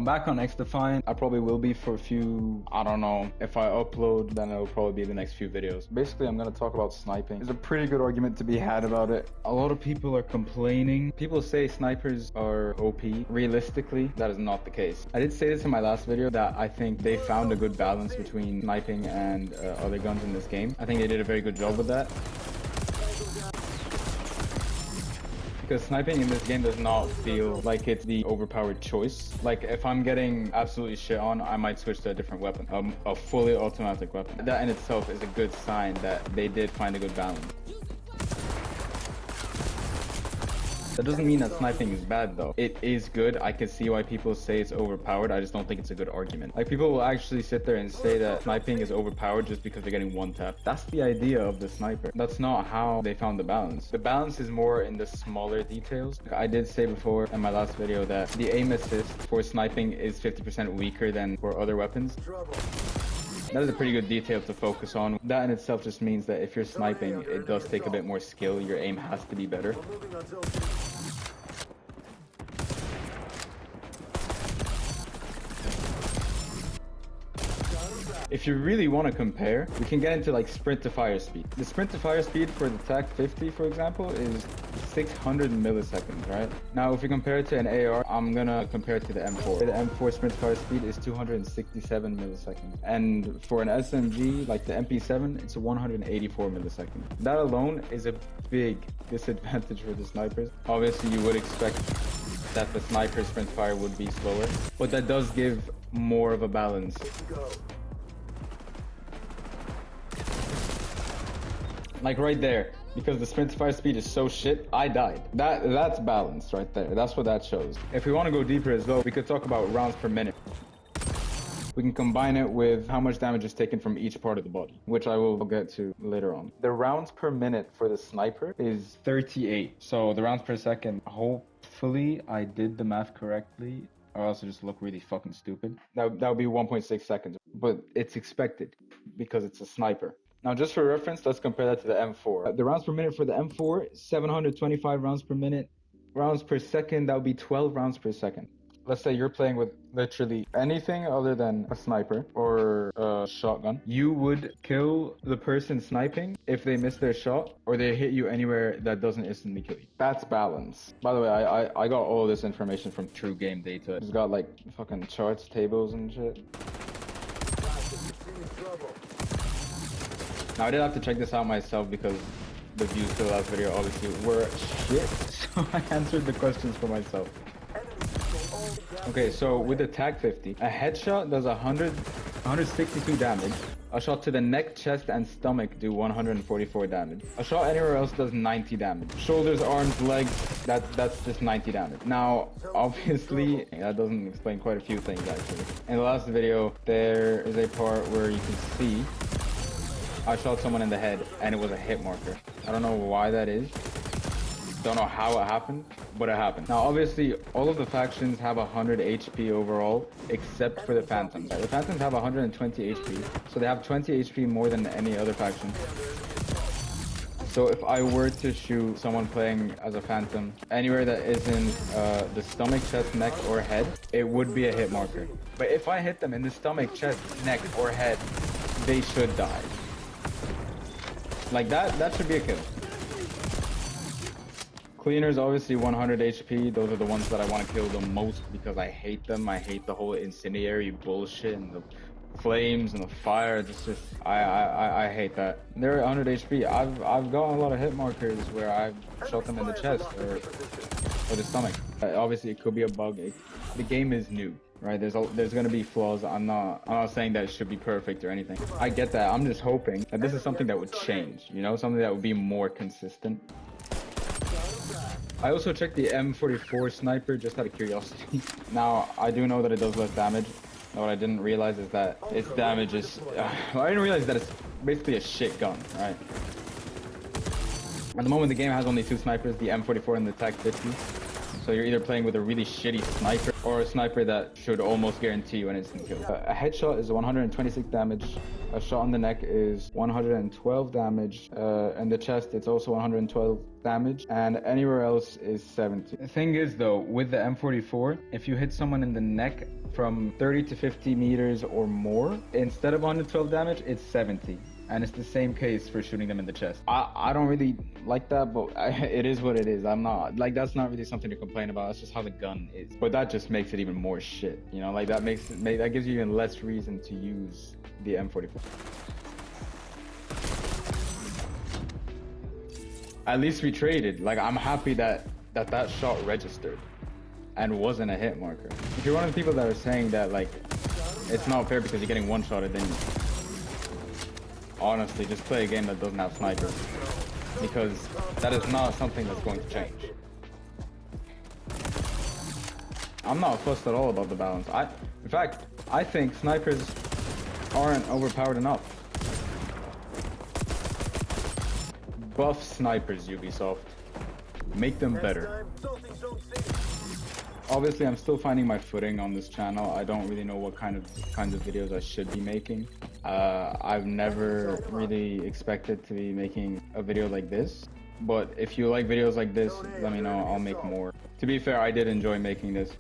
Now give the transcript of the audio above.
I'm back on Xdefiant. I probably will be for a few, I don't know. If I upload, then it'll probably be the next few videos. Basically, I'm gonna talk about sniping. There's a pretty good argument to be had about it. A lot of people are complaining. People say snipers are OP. Realistically, that is not the case. I did say this in my last video that I think they found a good balance between sniping and other guns in this game. I think they did a very good job with that. Because sniping in this game does not feel like it's the overpowered choice. Like, if I'm getting absolutely shit on, I might switch to a different weapon, a fully automatic weapon. That in itself is a good sign that they did find a good balance. That doesn't mean that sniping is bad though. It is good. I can see why people say it's overpowered. I just don't think it's a good argument. Like, people will actually sit there and say that sniping is overpowered just because they're getting one tap. That's the idea of the sniper. That's not how they found the balance. The balance is more in the smaller details. I did say before in my last video that the aim assist for sniping is 50% weaker than for other weapons. That is a pretty good detail to focus on. That in itself just means that if you're sniping, it does take a bit more skill. Your aim has to be better. If you really want to compare, we can get into like sprint to fire speed. The sprint to fire speed for the TAC 50, for example, is 600 milliseconds, right? Now, if we compare it to an AR, I'm gonna compare it to the M4. The M4 sprint to fire speed is 267 milliseconds. And for an SMG, like the MP7, it's 184 milliseconds. That alone is a big disadvantage for the snipers. Obviously, you would expect that the sniper sprint fire would be slower, but that does give more of a balance. Like right there, because the sprint to fire speed is so shit, I died. That's balance right there. That's what that shows. If we want to go deeper as well, we could talk about rounds per minute. We can combine it with how much damage is taken from each part of the body, which I will get to later on. The rounds per minute for the sniper is 38. So the rounds per second, hopefully I did the math correctly, or else I just look really fucking stupid. That would be 1.6 seconds, but it's expected because it's a sniper. Now, just for reference, let's compare that to the M4. The rounds per minute for the M4, 725 rounds per minute. Rounds per second, that would be 12 rounds per second. Let's say you're playing with literally anything other than a sniper or a shotgun. You would kill the person sniping if they miss their shot or they hit you anywhere that doesn't instantly kill you. That's balance. By the way, I got all this information from True Game Data. It's got like fucking charts, tables and shit. Now, I did have to check this out myself because the views to the last video obviously were shit, so I answered the questions for myself. Okay, so with the TAC 50, a headshot does 162 damage. A shot to the neck, chest, and stomach do 144 damage. A shot anywhere else does 90 damage. Shoulders, arms, legs, that's just 90 damage. Now, obviously, that doesn't explain quite a few things actually. In the last video, there is a part where you can see I shot someone in the head and it was a hit marker. I don't know why that is. Don't know how it happened, but it happened. Now, obviously, all of the factions have 100 HP overall, except for the Phantoms. The Phantoms have 120 HP, so they have 20 HP more than any other faction. So if I were to shoot someone playing as a Phantom anywhere that isn't the stomach, chest, neck, or head, it would be a hit marker. But if I hit them in the stomach, chest, neck, or head, they should die. Like that should be a kill. Cleaners, obviously 100 HP. Those are the ones that I want to kill the most because I hate them. I hate the whole incendiary bullshit and the flames and the fire. It's just, I hate that. They're 100 HP. I've gotten a lot of hit markers where I've shot them in the chest or the stomach. Obviously, it could be a bug. The game is new. Right, there's gonna be flaws. I'm not saying that it should be perfect or anything. I get that. I'm just hoping that this is something that would change, you know, something that would be more consistent. I also checked the M44 sniper just out of curiosity. Now, I do know that it does less damage. What I didn't realize is that its damage is I didn't realize that it's basically a shit gun, right? At the moment, the game has only two snipers, the M44 and the TAC 50. So you're either playing with a really shitty sniper or a sniper that should almost guarantee you an instant kill. A headshot is 126 damage. A shot on the neck is 112 damage. In the chest, it's also 112 damage. And anywhere else is 70. The thing is though, with the M44, if you hit someone in the neck from 30 to 50 meters or more, instead of 112 damage, it's 70. And it's the same case for shooting them in the chest. I don't really like that, but it is what it is. I'm not, like, that's not really something to complain about. That's just how the gun is. But that just makes it even more shit, you know? Like, that gives you even less reason to use the M44. At least we traded. Like, I'm happy that shot registered and wasn't a hit marker. If you're one of the people that are saying that, like, it's not fair because you're getting one-shotted, then honestly, just play a game that doesn't have snipers, because that is not something that's going to change. I'm not fussed at all about the balance. In fact, I think snipers aren't overpowered enough. Buff snipers, Ubisoft. Make them better. Obviously, I'm still finding my footing on this channel. I don't really know what kinds of videos I should be making. I've never really expected to be making a video like this. But if you like videos like this, let me know. I'll make more. To be fair, I did enjoy making this.